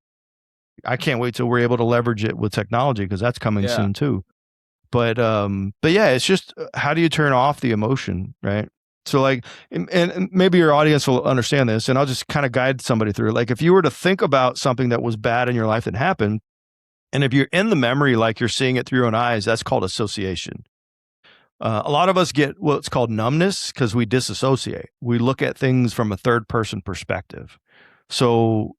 I can't wait till we're able to leverage it with technology, because that's coming Yeah. soon too. But yeah, it's just, how do you turn off the emotion, right? So like, and maybe your audience will understand this, and I'll just kind of guide somebody through it. Like if you were to think about something that was bad in your life that happened, and if you're in the memory, like you're seeing it through your own eyes, that's called association. A lot of us get what's called numbness because we disassociate. We look at things from a third person perspective. So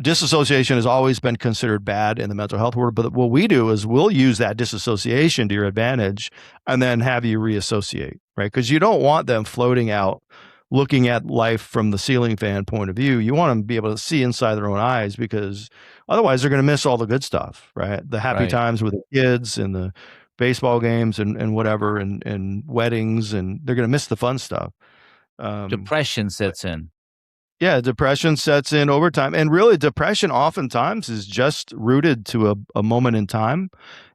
disassociation has always been considered bad in the mental health world. But what we do is we'll use that disassociation to your advantage and then have you reassociate, right? Because you don't want them floating out looking at life from the ceiling fan point of view. You want them to be able to see inside their own eyes because otherwise they're going to miss all the good stuff, right? The happy Right. times with the kids and the baseball games and whatever and weddings, and they're going to miss the fun stuff. Depression But sets in. yeah, depression sets in over time. And really, depression oftentimes is just rooted to a moment in time,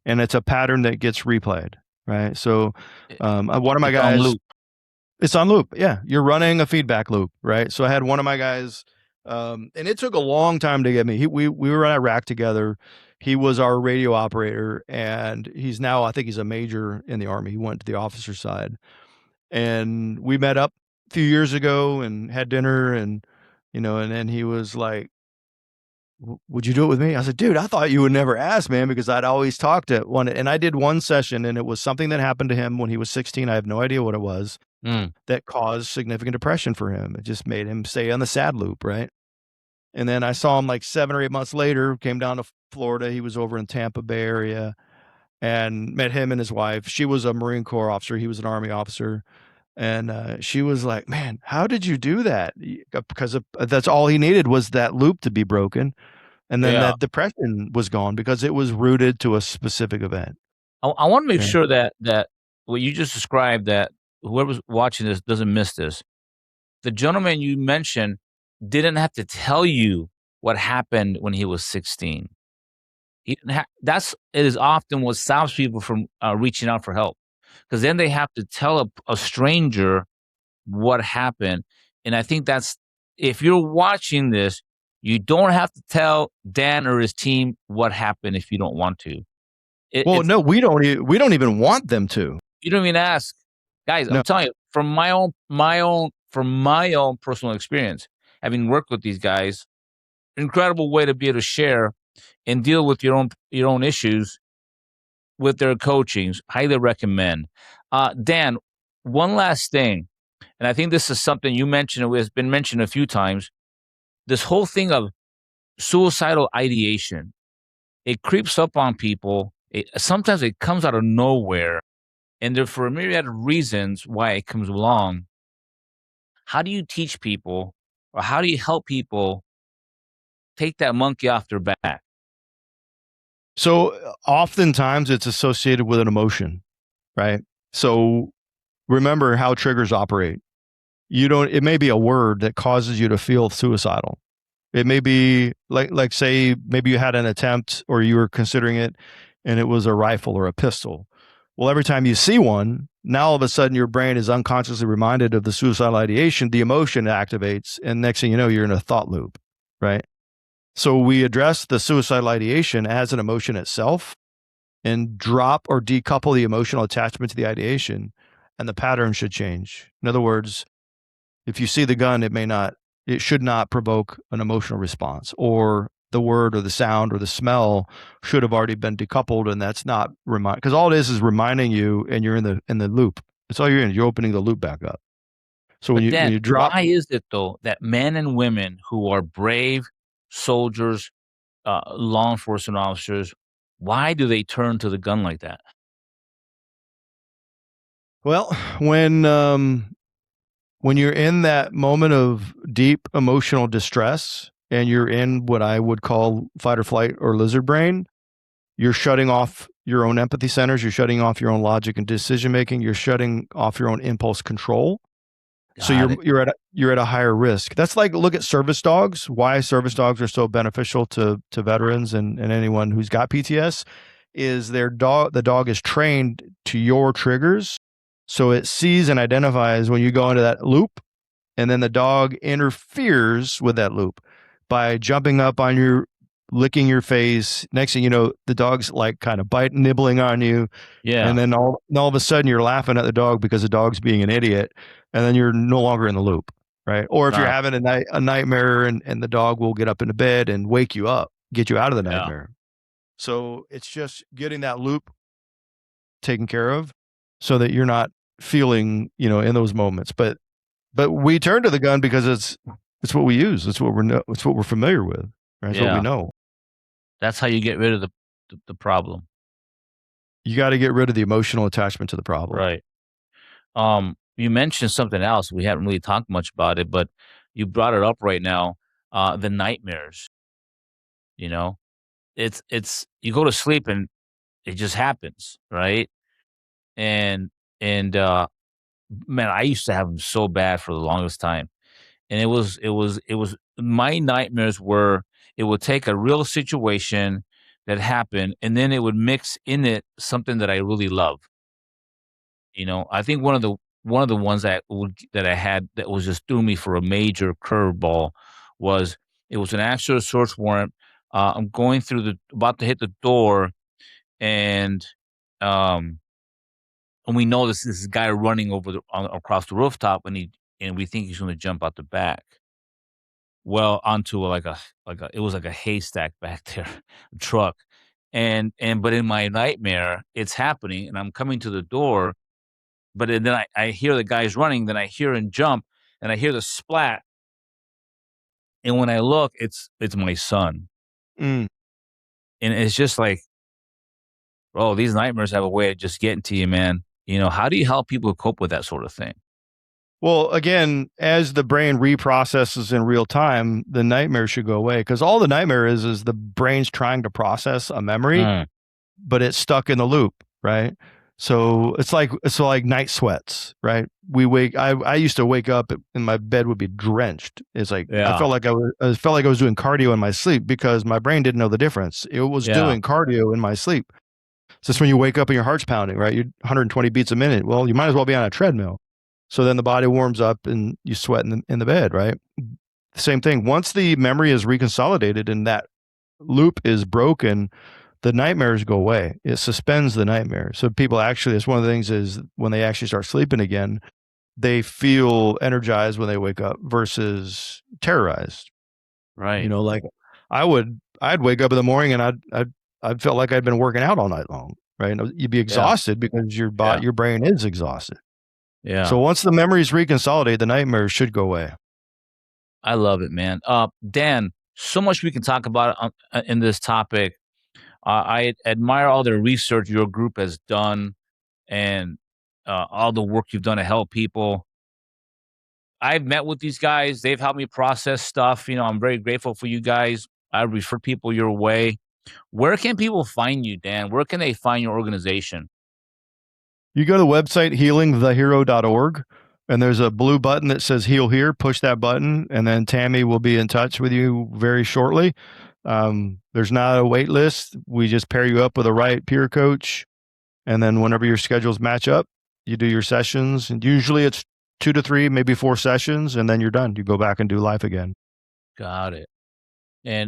and it's a pattern that gets replayed, right? So, It- one of my It's on guys, loop. it's on loop. Yeah, you're running a feedback loop, right? So I had one of my guys, and it took a long time to get me. We were in Iraq together. He was our radio operator, and he's now, I think he's a major in the Army. He went to the officer side, and we met up a few years ago and had dinner, and and then he was like, would you do it with me? I said, dude, I thought you would never ask, man, because I'd always talked at one, and I did one session, and it was something that happened to him when he was 16. I have no idea what it was Mm. that caused significant depression for him. It just made him stay on the sad loop, right? And then I saw him like 7 or 8 months later, came down to Florida. He was over in Tampa Bay area, and met him and his wife. She was a Marine Corps officer. He was an Army officer. And she was like, man, how did you do that? Because that's all he needed was that loop to be broken. And then Yeah. that depression was gone because it was rooted to a specific event. I want to make Yeah. sure that what you just described, that whoever's watching this doesn't miss this. The gentleman you mentioned didn't have to tell you what happened when he was 16. He didn't that's it is often what stops people from reaching out for help, because then they have to tell a stranger what happened. And I think that's, if you're watching this, you don't have to tell Dan or his team what happened if you don't want to. Well, It's no, we don't even want them to. You don't even ask. Guys, I'm No. telling you, from my own personal experience, having worked with these guys, incredible way to be able to share and deal with your own issues with their coachings. Highly recommend. Dan, one last thing, and I think this is something you mentioned, it has been mentioned a few times. This whole thing of suicidal ideation, it creeps up on people. Sometimes it comes out of nowhere, and there for a myriad of reasons why it comes along. How do you teach people, or how do you help people take that monkey off their back? So oftentimes it's associated with an emotion, right? So remember how triggers operate. It may be a word that causes you to feel suicidal. It may be like say maybe you had an attempt or you were considering it and it was a rifle or a pistol. Well, every time you see one, now all of a sudden your brain is unconsciously reminded of the suicidal ideation, the emotion activates, and next thing you know, you're in a thought loop, right? So we address the suicidal ideation as an emotion itself and drop or decouple the emotional attachment to the ideation, and the pattern should change. In other words, if you see the gun, it should not provoke an emotional response, or the word or the sound or the smell should have already been decoupled, and that's not because all it is reminding you, and you're in the loop. That's all you're in. You're opening the loop back up. So when But you then, drop, why is it though that men and women who are brave soldiers, law enforcement officers, why do they turn to the gun like that? well, when you're in that moment of deep emotional distress and you're in what I would call fight or flight or lizard brain, you're shutting off your own empathy centers, you're shutting off your own logic and decision making, you're shutting off your own impulse control. So Got it. you're at a higher risk. That's like, look at service dogs. Why service dogs are so beneficial to veterans and anyone who's got PTS is the dog is trained to your triggers. So it sees and identifies when you go into that loop, and then the dog interferes with that loop by jumping up on licking your face. Next thing you know, the dog's like kind of nibbling on you. And Yeah. then all of a sudden you're laughing at the dog because the dog's being an idiot. And then you're no longer in the loop. Right. Or if you're Uh, having a nightmare and the dog will get up into bed and wake you up, get you out of the yeah. nightmare. So it's just getting that loop taken care of so that you're not feeling, in those moments. But we turn to the gun because it's what we use. It's what we're familiar with. Right? It's what we Yeah. know. That's how you get rid of the problem. You got to get rid of the emotional attachment to the problem. Right. You mentioned something else. We haven't really talked much about it, but you brought it up right now. The nightmares. You know, it's you go to sleep and it just happens, right? And and man, I used to have them so bad for the longest time, and it was my nightmares were it would take a real situation that happened, and then it would mix in it something that I really love. I think one of the ones that I had that was just threw me for a major curveball was it was an actual search warrant. I'm going through about to hit the door, and um, and we know this guy running across the rooftop, and we think he's going to jump out the back. Well, onto like a it was like a haystack back there, a truck, but in my nightmare, it's happening, and I'm coming to the door. But then I hear the guys running, then I hear him jump, and I hear the splat, and when I look, it's my son, Mm. and it's just like, "Oh, these nightmares have a way of just getting to you, man." How do you help people cope with that sort of thing? Well, again, as the brain reprocesses in real time, the nightmare should go away because all the nightmare is the brain's trying to process a memory, Mm, but it's stuck in the loop, right? So it's like night sweats, right? I used to wake up and my bed would be drenched. It's like yeah, I felt like I was doing cardio in my sleep because my brain didn't know the difference. It was yeah, doing cardio in my sleep. So it's when you wake up and your heart's pounding, right? You're 120 beats a minute. Well, you might as well be on a treadmill. So then the body warms up and you sweat in the bed, right? Same thing. Once the memory is reconsolidated and that loop is broken, the nightmares go away. It suspends the nightmare. So people actually, it's one of the things is when they actually start sleeping again, they feel energized when they wake up versus terrorized. right, Like I'd wake up in the morning and I'd felt like I'd been working out all night long, right? And you'd be yeah, exhausted because yeah, your brain is exhausted. So yeah. once the memories reconciliate, the nightmares should go away. I love it, man. Dan, so much we can talk about in this topic. I admire all the research your group has done and all the work you've done to help people. I've met with these guys. They've helped me process stuff. I'm very grateful for you guys. I refer people your way. Where can people find you, Dan? Where can they find your organization? You go to the website healingthehero.org and there's a blue button that says heal here. Push that button and then Tammy will be in touch with you very shortly. There's not a wait list. We just pair you up with a right peer coach. And then whenever your schedules match up, you do your sessions. And usually it's 2 to 3, maybe 4 sessions, and then you're done. You go back and do life again. Got it. I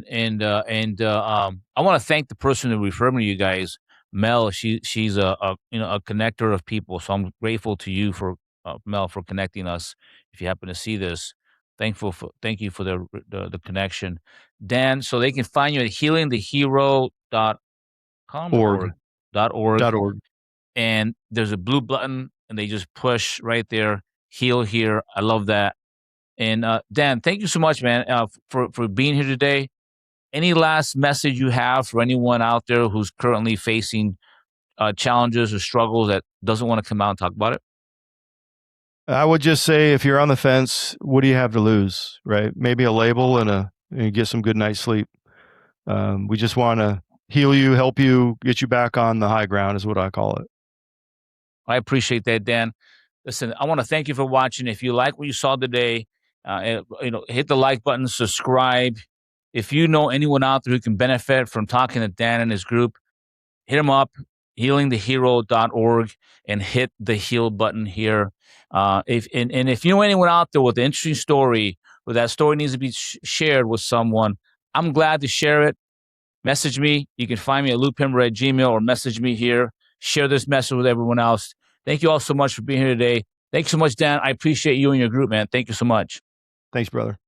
want to thank the person who referred me to you guys, Mel. She's a connector of people. So I'm grateful to you for Mel for connecting us. If you happen to see this, thank you for the connection, Dan. So they can find you at healingthehero.com or Org. org, .org. and there's a blue button, and they just push right there. Heal here. I love that. And Dan, thank you so much, man, for being here today. Any last message you have for anyone out there who's currently facing challenges or struggles that doesn't want to come out and talk about it? I would just say if you're on the fence, what do you have to lose, right? Maybe a label and get some good night's sleep. We just want to heal you, help you, get you back on the high ground is what I call it. I appreciate that, Dan. Listen, I want to thank you for watching. If you like what you saw today, hit the like button, subscribe. If you know anyone out there who can benefit from talking to Dan and his group, hit him up, healingthehero.org, and hit the heal button here. If you know anyone out there with an interesting story, or that story needs to be shared with someone, I'm glad to share it. message me. You can find me at loupimber@gmail or message me here. Share this message with everyone else. Thank you all so much for being here today. Thanks so much, Dan. I appreciate you and your group, man. Thank you so much. Thanks, brother.